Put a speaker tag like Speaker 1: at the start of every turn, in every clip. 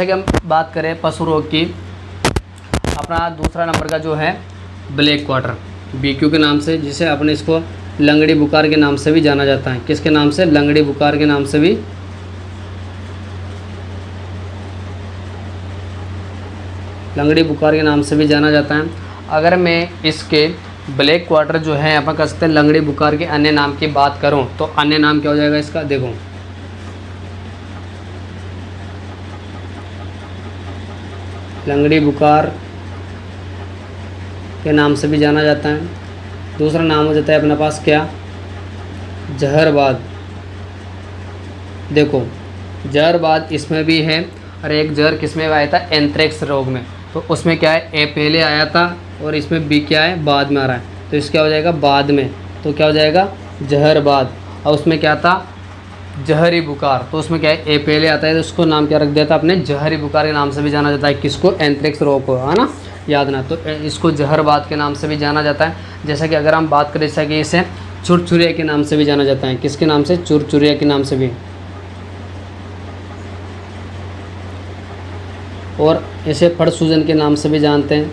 Speaker 1: जैसे कि हम बात करें पशु रोग की, अपना दूसरा नंबर का जो है ब्लैक क्वार्टर, BQ के नाम से, जिसे अपने इसको लंगड़ी बुखार के नाम से भी जाना जाता है। किसके नाम से? लंगड़ी बुखार के नाम से भी लंगड़ी बुखार के नाम से भी जाना जाता है। अगर मैं इसके ब्लैक क्वार्टर जो है अपन कह सकते हैं लंगड़ी बुखार के अन्य नाम की बात करूं तो अन्य नाम क्या हो जाएगा इसका? देखो, लंगड़ी बुखार के नाम से भी जाना जाता है। दूसरा नाम हो जाता है अपने पास क्या? जहरबाद। देखो, जहरबाद इसमें भी है, और एक जहर किस में आया था? एंथ्रेक्स रोग में। तो उसमें क्या है? ए पहले आया था और इसमें बी क्या है? बाद में आ रहा है, तो इसका हो जाएगा बाद में। तो क्या हो जाएगा? जहरबाद। और उसमें क्या था? जहरी बुखार। तो उसमें क्या है? ए पहले आता है, तो उसको नाम क्या रख दिया था आपने? जहरी बुखार के नाम से भी जाना जाता है। किसको? एंथ्रेक्स रोग को, है ना, याद ना। तो इसको जहरबाद के नाम से भी जाना जाता है। जैसा कि अगर हम बात करें, जैसा कि इसे चुरचुरिया के नाम से भी जाना जाता है। किसके नाम से? चुरचुरिया के नाम से भी। और इसे फड़ सूजन के नाम से भी जानते हैं।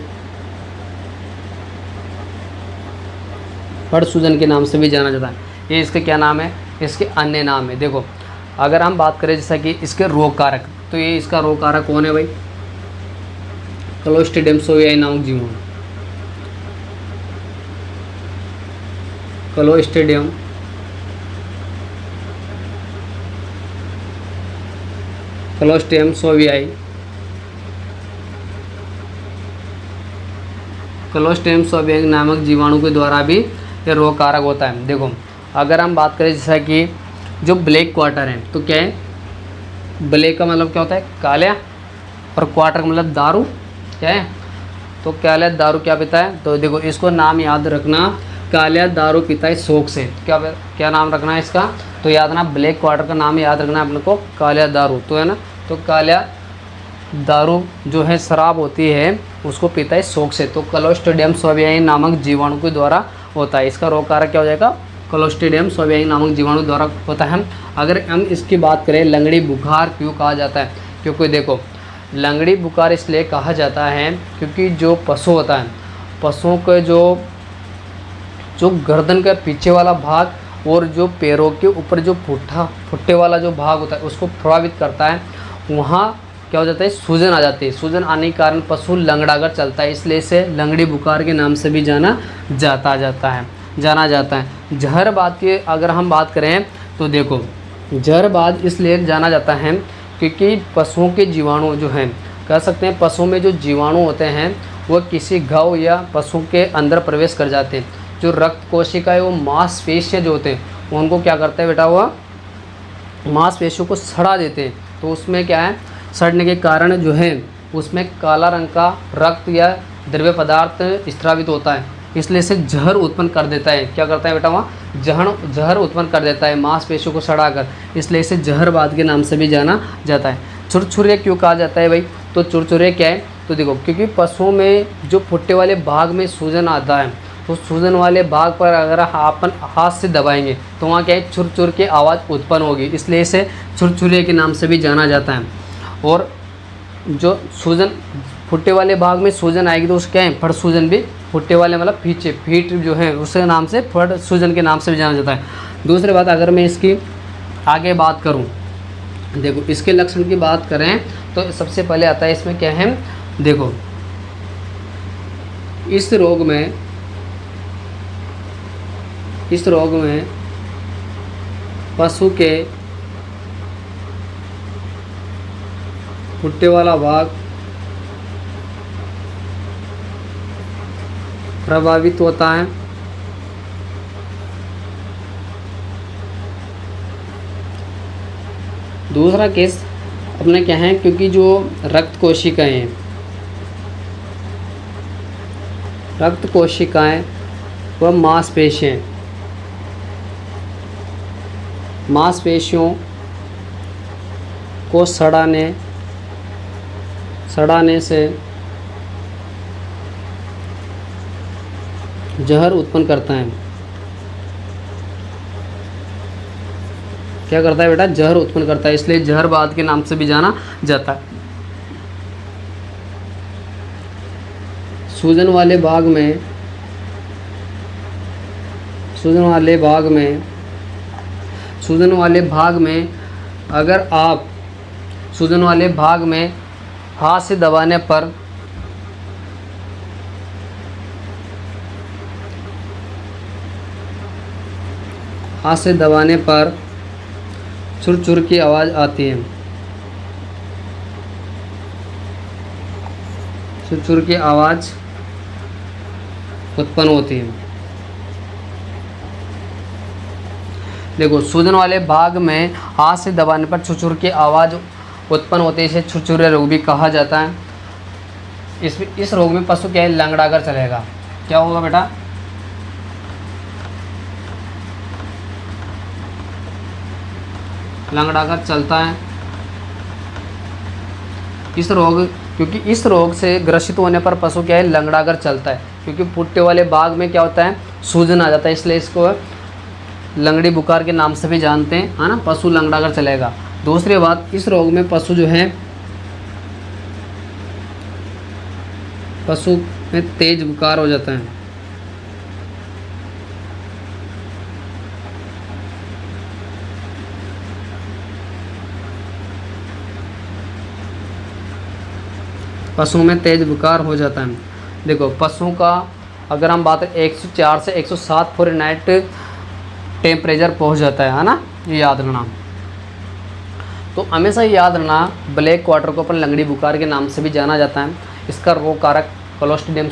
Speaker 1: फड़ सूजन के नाम से भी जाना जाता है। ये इसके क्या नाम है? इसके अन्य नाम है। देखो, अगर हम बात करें जैसा कि इसके रोग कारक, तो ये इसका रोग कारक कौन है भाई? क्लोस्ट्रीडियम सोवियाई नामक जीवाणु। क्लोस्ट्रीडियम सोवियाई, क्लोस्ट्रीडियम सोवियाई नामक जीवाणु के द्वारा भी ये रोग कारक होता है। देखो, अगर हम बात करें जैसा कि जो ब्लैक क्वार्टर है, तो क्या है? ब्लैक का मतलब क्या होता है? काला, और क्वार्टर का मतलब दारू, क्या है? तो काला दारू क्या पीता है? तो देखो, इसको नाम याद रखना, काला दारू पीता है शौक से। क्या नाम रखना है इसका? तो याद रखना, ब्लैक क्वार्टर का नाम याद रखना है अपने को, काला दारू, तो है ना। तो काला दारू जो है शराब होती है, उसको पीता है शौक से। तो क्लोस्ट्रीडियम सोवियाई नामक जीवाणु के द्वारा होता है। इसका रोग कारक क्या हो जाएगा? क्लोस्ट्रीडियम सोवियाई नामक जीवाणु द्वारा होता है। अगर हम इसकी बात करें, लंगड़ी बुखार क्यों कहा जाता है? क्योंकि देखो, लंगड़ी बुखार इसलिए कहा जाता है क्योंकि जो पशु होता है, पशुओं के जो गर्दन का पीछे वाला भाग और जो पैरों के ऊपर जो फुट्टे वाला जो भाग होता है, उसको प्रभावित करता है। वहाँ क्या हो जाता है? सूजन आ जाती है। सूजन आने के कारण पशु लंगड़ाकर चलता है, इसलिए इसे लंगड़ी बुखार के नाम से भी जाना जाता है। जहरबाद की अगर हम बात करें तो देखो, जहरबाद इसलिए जाना जाता है क्योंकि पशुओं के जीवाणु जो हैं, कह सकते हैं पशुओं में जो जीवाणु होते हैं वो किसी घाव या पशु के अंदर प्रवेश कर जाते हैं। जो रक्त कोशिकाएं, वो मांसपेशियाँ जो होते हैं, उनको क्या करते हैं बेटा? वह मांसपेशियों को सड़ा देते हैं। तो उसमें क्या है? सड़ने के कारण जो है उसमें काला रंग का रक्त या द्रव्य पदार्थ स्रावित होता है, इसलिए इसे जहर उत्पन्न कर देता है। क्या करता है बेटा? वहाँ जहर उत्पन्न कर देता है मांसपेशियों को सड़ाकर, इसलिए इसे जहरबाद के नाम से भी जाना जाता है। चुरचुरे क्यों कहा जाता है भाई? तो चुरचुरे क्या है? तो देखो, क्योंकि पशुओं में जो फुट्टे वाले भाग में सूजन आता है, तो सूजन वाले भाग पर अगर अपन हाथ से दबाएंगे तो वहाँ क्या है? चुर की आवाज़ उत्पन्न होगी, इसलिए इसे चुरचुरे के नाम से भी जाना जाता है। और जो सूजन फुट्टे वाले भाग में सूजन आएगी तो उस क्या है? फड़ सूजन भी, फुट्टे वाले मतलब पीछे फीट जो है उसके नाम से फड़ सूजन के नाम से भी जाना जाता है। दूसरी बात, अगर मैं इसकी आगे बात करूं, देखो इसके लक्षण की बात करें तो सबसे पहले आता है इसमें क्या है? देखो, इस रोग में पशु के फुट्टे वाला भाग प्रभावित होता है। दूसरा केस अपने क्या है? क्योंकि जो रक्त कोशिकाएं व मांसपेशियों को सड़ाने से जहर उत्पन्न करता है। क्या करता है बेटा? जहर उत्पन्न करता है, इसलिए जहरबाद के नाम से भी जाना जाता है। सूजन वाले भाग में सूजन वाले भाग में सूजन वाले भाग में अगर आप सूजन वाले भाग में हाथ से दबाने पर चुर की आवाज़ आती है। चुर की आवाज़ उत्पन्न होती है। देखो, सूजन वाले भाग में हाथ से दबाने पर छुरछुर की आवाज़ उत्पन्न होती है, इसे छुरछुरे रोग भी कहा जाता है। इस रोग में पशु क्या है, लंगड़ा कर चलेगा। क्या होगा बेटा, लंगड़ा कर चलता है। क्योंकि इस रोग से ग्रसित होने पर पशु क्या है, लंगड़ा कर चलता है। क्योंकि पुट्टे वाले भाग में क्या होता है, सूजन आ जाता है, इसलिए इसको लंगड़ी बुखार के नाम से भी जानते हैं, है ना। पशु लंगड़ा कर चलेगा। दूसरी बात, इस रोग में पशु जो है, पशु में तेज बुखार हो जाता है। पशु में तेज बुखार हो जाता है। देखो, पशु का अगर हम बात करें 104 से 107 फ़ारेनहाइट टेम्परेचर पहुंच जाता है ना, ये याद रखना। तो हमेशा याद रखना, ब्लैक क्वार्टर को अपन लंगड़ी बुखार के नाम से भी जाना जाता है। इसका रोग कारक क्लोस्ट्रिडियम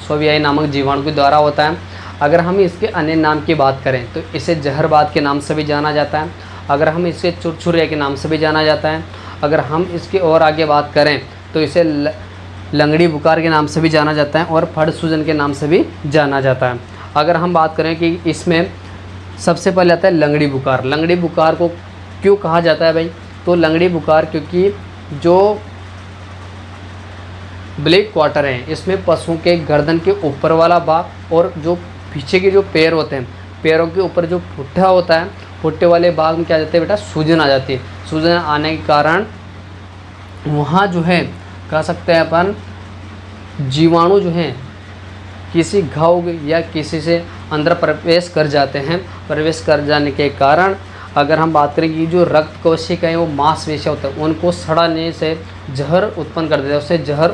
Speaker 1: सोवियाई नामक जीवाणु के द्वारा होता है। अगर हम इसके अन्य नाम की बात करें तो इसे जहरबाद के नाम से भी जाना जाता है। अगर हम इसे चुरचुरिया के नाम से भी जाना जाता है। अगर हम इसके और आगे बात करें तो इसे लंगड़ी बुखार के नाम से भी जाना जाता है और फड़ सूजन के नाम से भी जाना जाता है। अगर हम बात करें कि इसमें सबसे पहले आता है लंगड़ी बुखार। लंगड़ी बुखार को क्यों कहा जाता है भाई, तो लंगड़ी बुखार क्योंकि जो ब्लैक क्वार्टर है इसमें पशुओं के गर्दन के ऊपर वाला भाग और जो पीछे के जो पैर होते हैं, पैरों के ऊपर जो पुट्ठा होता है, पुट्ठे वाले भाग में क्या जाते हैं बेटा, सूजन आ जाती है। सूजन आने के कारण वहाँ जो है, कह सकते हैं अपन, जीवाणु जो हैं किसी घाव या किसी से अंदर प्रवेश कर जाते हैं। प्रवेश कर जाने के कारण अगर हम बात करें कि जो रक्त कोशिकाएं वो मांसपेशियां होते हैं उनको सड़ाने से जहर उत्पन्न कर देते हैं, उसे जहर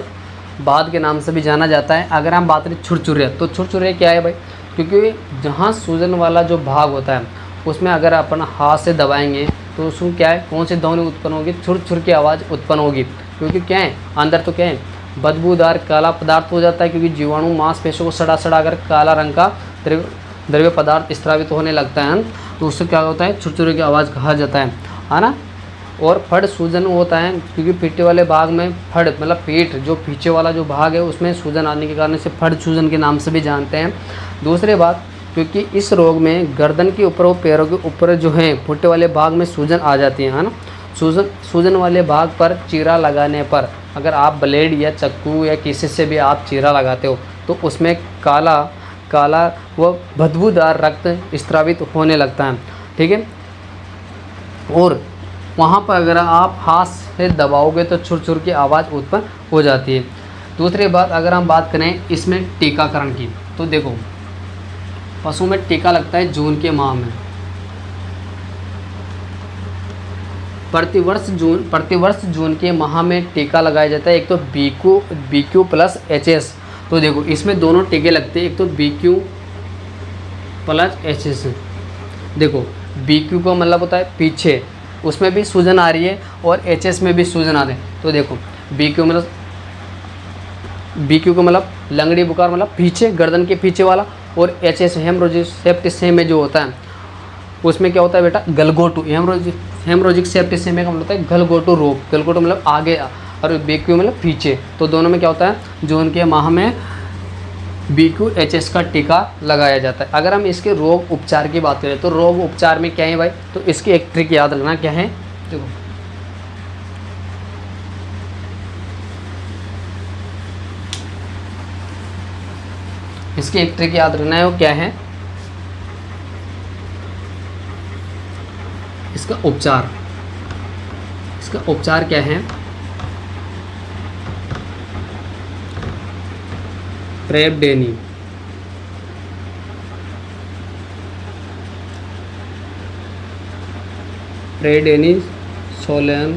Speaker 1: बाद के नाम से भी जाना जाता है। अगर हम बात करें छुरछुरिया, तो छुरछुरिया क्या है भाई, क्योंकि जहाँ सूजन वाला जो भाग होता है उसमें अगर अपन हाथ से दबाएंगे तो उसमें क्या है, कौन सी ध्वनि उत्पन्न होगी, छुर की आवाज़ उत्पन्न होगी। क्योंकि क्या है, अंदर तो क्या है, बदबूदार काला पदार्थ हो जाता है। क्योंकि जीवाणु मांसपेशियों को सड़ा कर काला रंग का द्रव्य पदार्थ स्त्रावित होने लगता है, तो उससे क्या होता है, छुरछुरे की आवाज़ कहा जाता है ना। और फड़ सूजन होता है क्योंकि पीठे वाले भाग में फड़ मतलब पीठ जो पीछे वाला जो भाग है उसमें सूजन आने के कारण इसे फड़ सूजन के नाम से भी जानते हैं। दूसरी बात, क्योंकि इस रोग में गर्दन के ऊपर और पैरों के ऊपर जो है पुट्टे वाले भाग में सूजन आ जाती है ना। सूजन वाले भाग पर चीरा लगाने पर अगर आप ब्लेड या चक्कू या किसी से भी आप चीरा लगाते हो तो उसमें काला व बदबूदार रक्त स्त्रावित होने लगता है, ठीक है। और वहाँ पर अगर आप हाथ से दबाओगे तो छुर की आवाज़ उत्पन्न हो जाती है। दूसरी बात, अगर हम बात करें इसमें टीकाकरण की, तो देखो पशु में टीका लगता है जून के माह में। प्रतिवर्ष जून के माह में टीका लगाया जाता है। एक तो BQ प्लस HS। तो देखो इसमें दोनों टीके लगते हैं, एक तो BQ प्लस HS। देखो BQ का मतलब होता है पीछे, उसमें भी सूजन आ रही है और HS में भी सूजन आ रही है। तो देखो BQ का मतलब लंगड़ी बुखार मतलब पीछे, गर्दन के पीछे वाला, और HS हेमरोजिक सेप्टिसेमिया में जो होता है उसमें क्या होता है बेटा, गलघोटू। हेमरोजिक सेप्टिसेमिया का मतलब होता है गलघोटू रोग। गलघोटू मतलब आगे और BQ मतलब पीछे। तो दोनों में क्या होता है, जून के माह में BQ HS का टीका लगाया जाता है। अगर हम इसके रोग उपचार की बात करें तो रोग उपचार में क्या है भाई, तो इसकी एक ट्रिक याद रखना, क्या है, देखो इसकी एक ट्रिक याद रखना है, वो क्या है, इसका उपचार क्या है, प्रेबडेनी, प्रेडेनी सोलोन,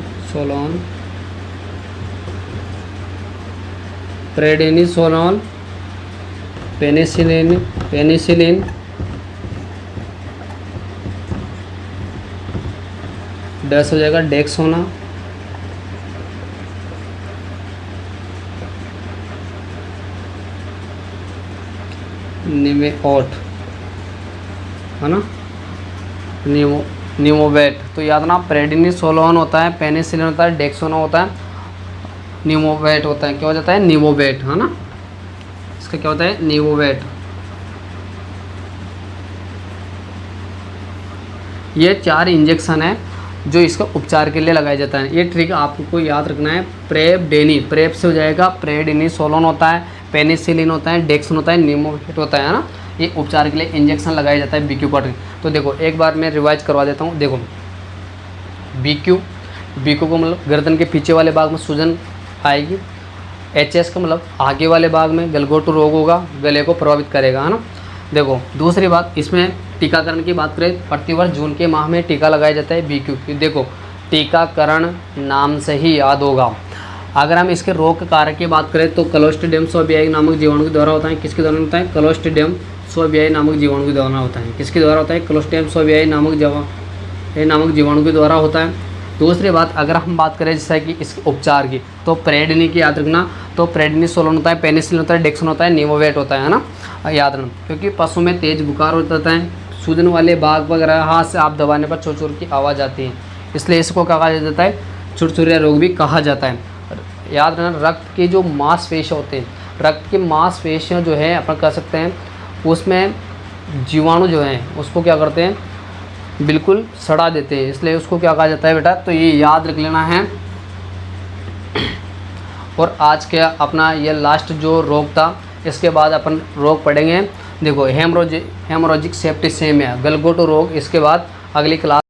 Speaker 1: प्रेडेनिसोलोन, पेनिसिलिन, डैश हो जाएगा डेक्सोना, निमेओट है ना, निमोवेट। तो याद ना, प्रेडिनिसोलोन होता है, पेनिसिलिन होता है, डेक्सोना होता है, निमोवेट होता है। क्या हो जाता है? निमोवेट, है ना। इसका क्या होता है? निमोवेट। ये 4 इंजेक्शन है जो इसका उपचार के लिए लगाया जाता है। ये ट्रिक आपको याद रखना है। प्रेबडेनी, प्रेप से हो जाएगा प्रेडिनिसोलोन होता है, पेनिसिलिन होता है, डेक्सन होता है, निमोवेट होता है ना। ये उपचार के लिए इंजेक्शन लगाया जाता है बीक्यू क्वार्टर। तो देखो एक बार मैं रिवाइज करवा देता हूँ। देखो बीक्यू को मतलब गर्दन के पीछे वाले भाग में सूजन आएगी। एचएस का मतलब आगे वाले भाग में गलघोटू रोग होगा, गले को प्रभावित करेगा, है ना। देखो दूसरी बात, इसमें टीकाकरण की बात करें, प्रतिवर्ष जून के माह में टीका लगाया जाता है बीक्यू की। देखो टीकाकरण नाम से ही याद होगा। अगर हम इसके रोग कारक की बात करें तो क्लोस्ट्रीडियम सोबियाई नामक जीवाणु के द्वारा होता है। किसके द्वारा होता है? क्लोस्ट्रीडियम सोबियाई नामक जीवाणु के द्वारा होता है। किसके द्वारा होता है? क्लोस्ट्रीडियम सोबियाई नामक जीवाणु के द्वारा होता है। दूसरी बात, अगर हम बात करें जैसे कि इसके उपचार की, तो प्रेडनी की याद रखना। तो प्रेडनिसोलोन होता है, पेनिसिलिन होता है, डेक्सन होता है, निमोवेट होता है ना, याद रखना। क्योंकि पशु में तेज बुखार हो जाता है, सूजन वाले भाग वगैरह हाथ से आप दबाने पर चुरचुर की आवाज़ आती है, इसलिए इसको कहा जाता है चुरचुरिया रोग भी कहा जाता है। याद रखना, रक्त की जो मांसपेशियाँ होते हैं, रक्त की मांसपेशियाँ जो है अपन कह सकते हैं, उसमें जीवाणु जो हैं उसको क्या करते हैं? बिल्कुल सड़ा देते हैं, इसलिए उसको क्या कहा जाता है बेटा? तो ये याद रख लेना है। और आज के अपना ये लास्ट जो रोग था, इसके बाद अपन रोग पढ़ेंगे। देखो हेमोरेजिक सेप्टिसेमिया, गलघोटू रोग, इसके बाद अगली क्लास